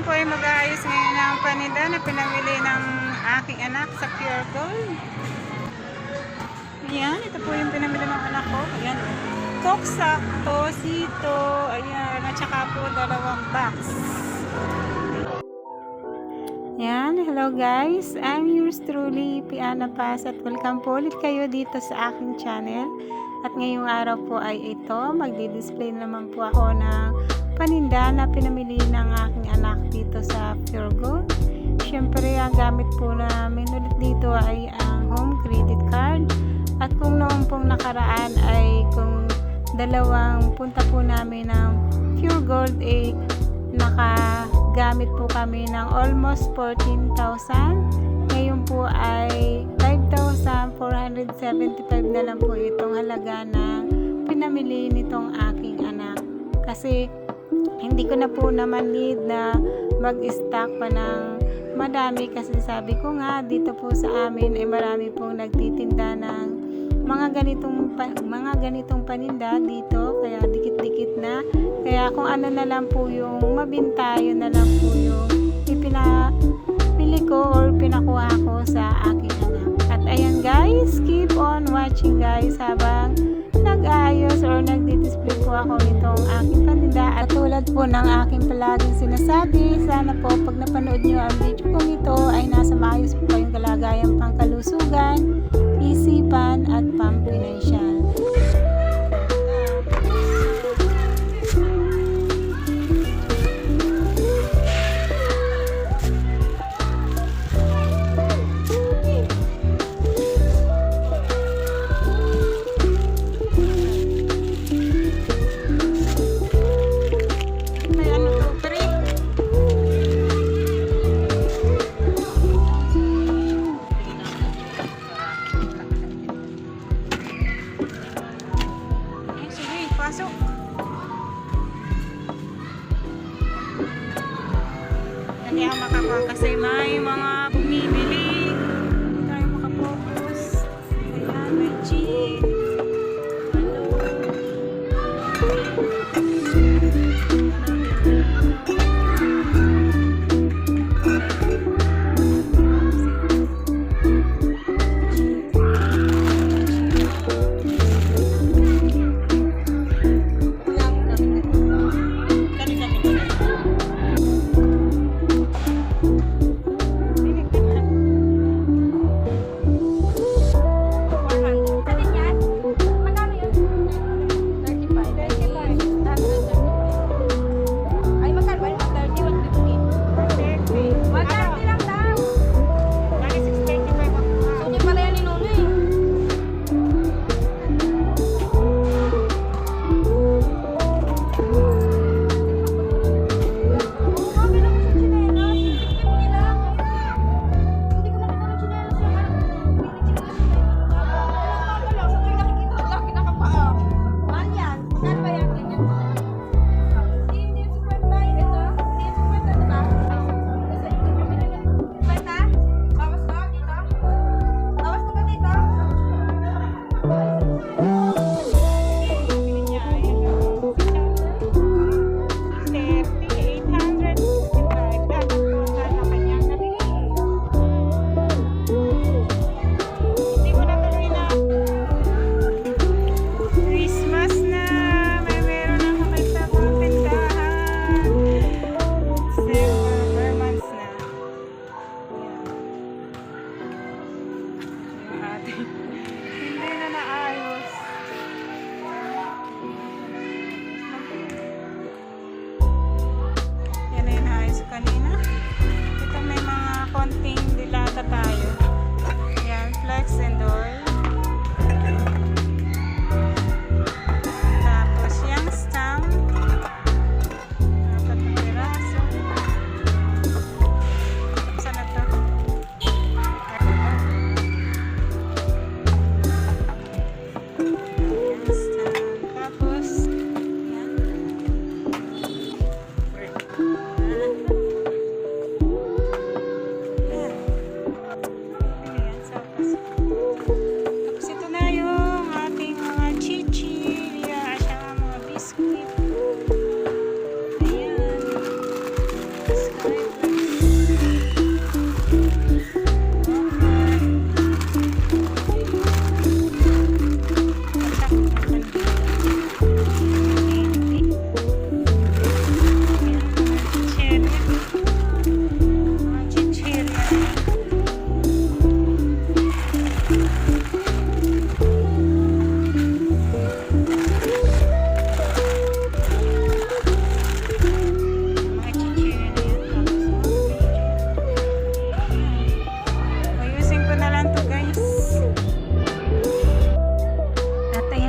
po ay mag-aayos ngayon ng paninda na pinamili ng aking anak sa Pure Gold. Ayan, ito po yung pinamili ng anak ko. Ayan, Coke Sakto, Sito, ayan, at saka po 2 box. Ayan, hello guys. I'm yours truly, Piana Paz, at welcome po ulit kayo dito sa aking channel. At ngayong araw po ay ito, magdi-display naman po ako ng paninda na pinamili ng aking anak dito sa Pure Gold. Siyempre, ang gamit po namin ulit dito ay ang home credit card. At kung noong pong nakaraan ay kung dalawang punta po namin ng Pure Gold ay nakagamit po kami ng almost 14,000. Ngayon po ay 5,475 na lang po itong halaga na pinamili nitong aking anak. Kasi hindi ko na po naman need na mag-stock pa ng madami, kasi sabi ko nga dito po sa amin ay marami pong nagtitinda ng mga ganitong paninda dito, kaya dikit-dikit na. Kaya kung ano na lang po yung mabinta, yun na lang po yung ipinapili ko or pinakuha ko sa aking anak. At ayan guys, keep on watching guys habang nag-aayos or nagdi-display po ako nitong aking paninda. At tulad po ng aking palaging sinasabi, sana po pag napanood nyo ang video kong ito ay nasa maayos po kayong kalagayan, pangkalusugan, isipan at pampinansyal. Pasok. Hindi ako makakuha kasi may mga bumibili. Hindi tayo makapokus. Ayan, may cheese.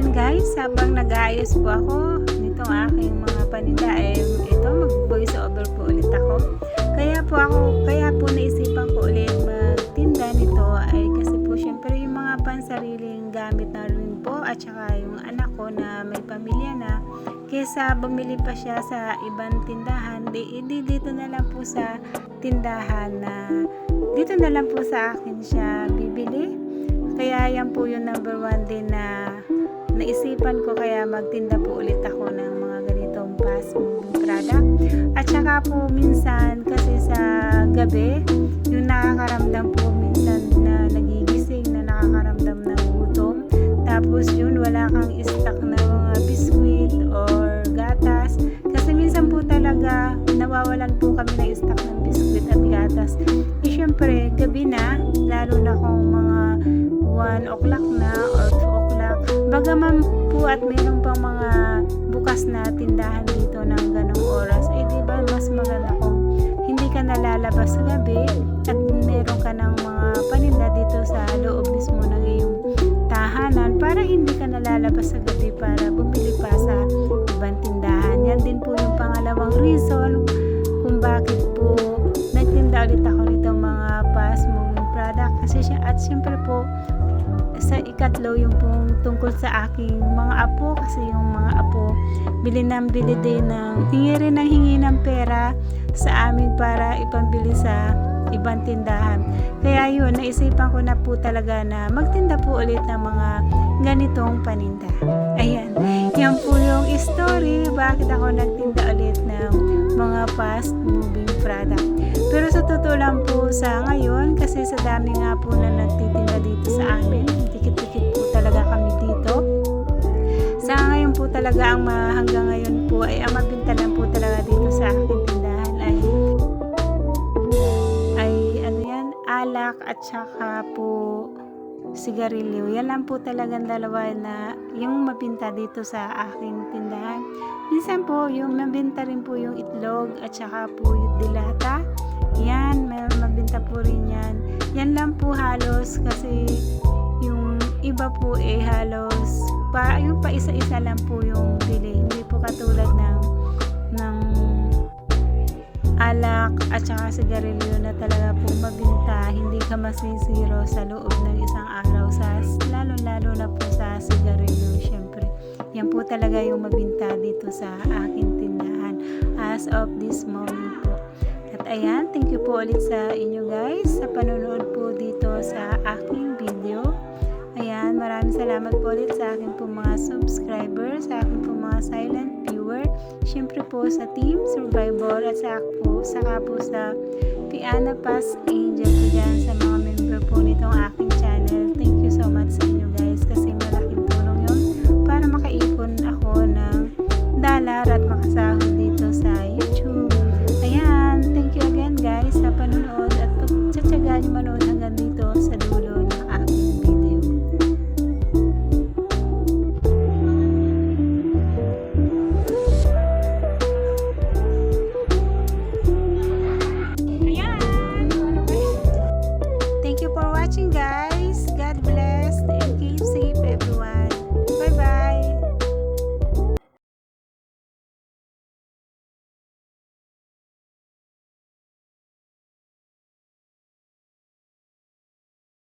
ayan guys, habang nag-aayos po ako nitong aking mga paninda, ito mag-voice over po ulit ako. Kaya po naisipan ko ulit magtinda nito ay kasi po syempre yung mga pansariling gamit na rin po at saka yung anak ko na may pamilya na, kesa bumili pa siya sa ibang tindahan, dito na lang po sa tindahan na dito na lang po sa akin siya bibili. Kaya yan po yung number 1 din na naisipan ko, kaya magtinda po ulit ako ng mga ganitong fast moving product. At saka po minsan kasi sa gabi, yung nakakaramdam po minsan na nagigising na nakakaramdam ng gutom, tapos yun wala kang stock na mga biskuit or gatas, kasi minsan po talaga nawawalan po kami ng stock ng biskuit at gatas. Syempre gabi na, lalo na kung mga 1 o'clock na or 2 o'clock, bagaman po at mayroon pang mga bukas na tindahan dito ng ganong oras, ay diba mas maganda kung hindi ka nalalabas sa gabi at meron ka ng mga paninda dito sa loob mismo ng iyong tahanan, para hindi ka nalalabas sa gabi para bumili pa sa ibang tindahan. Yan din po yung pangalawang reason kung bakit po nagtinda ulit ako nitong mga fast moving product, kasi siyempre po sa ikatlo yung pong tungkol sa aking mga apo, kasi yung mga apo bili din ng hingi ng pera sa amin para ipambili sa ibang tindahan. Kaya yun, naisipan ko na po talaga na magtinda po ulit ng mga ganitong paninda. Ayan, yan po yung story bakit ako nagtinda ulit ng mga fast moving product. Pero sa totoo lang po sa ngayon, kasi sa dami nga po na nagtitinda dito sa amin, dikit-dikit po talaga kami dito. Sa ngayon po talaga hanggang ngayon po ay ang mabinta lang po talaga dito sa aking tindahan ay ano yan, alak at saka po sigarilyo. Yan lang po talagang dalawa na yung mabinta dito sa aking tindahan. Minsan po yung mabinta rin po yung itlog at saka po yung dilata. Yan, may mabinta po rin yan. Yan lang po halos, kasi yung iba po halos yung pa isa-isa lang po yung bili. Hindi po katulad ng alak at saka sigarilyo na talaga po mabinta, hindi ka masisiro sa loob ng isang araw, lalo na po sa sigarilyo. Syempre yan po talaga yung mabinta dito sa aking tindahan as of this moment po. At ayan, thank you po ulit sa inyo guys sa panonood po dito sa aking video. Ayan, maraming salamat po ulit sa aking po mga subscribers, sa aking po mga silent viewer, syempre po sa Team Survival at saka po sa Piana Pass Angel po dyan, sa mga member po nitong aking channel. Thank you so much.